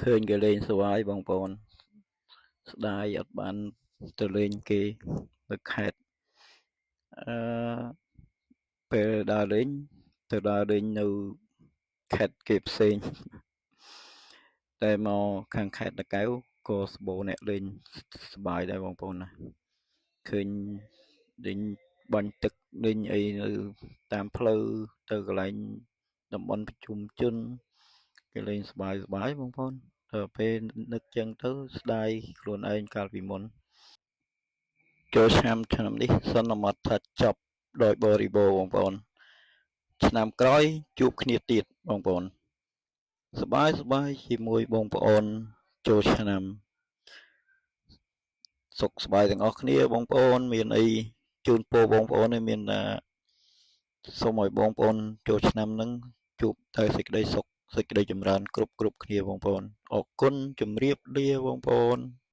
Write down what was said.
ឃើញគេលេងស្វាយបងប្អូនស្ដាយអត់បានទៅលេងគេនៅខេត្តអឺពេលដើរលេងទៅដើរលេងនៅខេត្តគេផ្សេងតែមកខាងខេត្តតាកែវក៏សម្បូរអ្នកលេងសប្បាយដែរបងប្អូនណាឃើញលេងបាញ់ទឹកលេងអីនៅតាមផ្លូវទៅកន្លែងតំបន់ប្រជុំជនគេលេងសប្បាយបងប្អូនដល់ពេលនឹកចឹងទៅស្ដាយខ្លួនឯងកាលពីមុនចូលឆ្នាំនេះសន្មត់ថាចប់ដោយបរិបូរណ៍បងប្អូនឆ្នាំក្រោយជួបគ្នាទៀតបងប្អូនសប្បាយជាមួយបងប្អូនចូលឆ្នាំសុខសប្បាយទាំងអស់គ្នាបងប្អូនមានអីជូនពរបងប្អូនឲ្យមានសូមឲ្យបងប្អូនចូលឆ្នាំហ្នឹងជួបតែសេចក្តីសុខសេចក្តីចម្រើនគ្រប់គ្នាបងប្អូនអរគុណជម្រាបលាបងប្អូន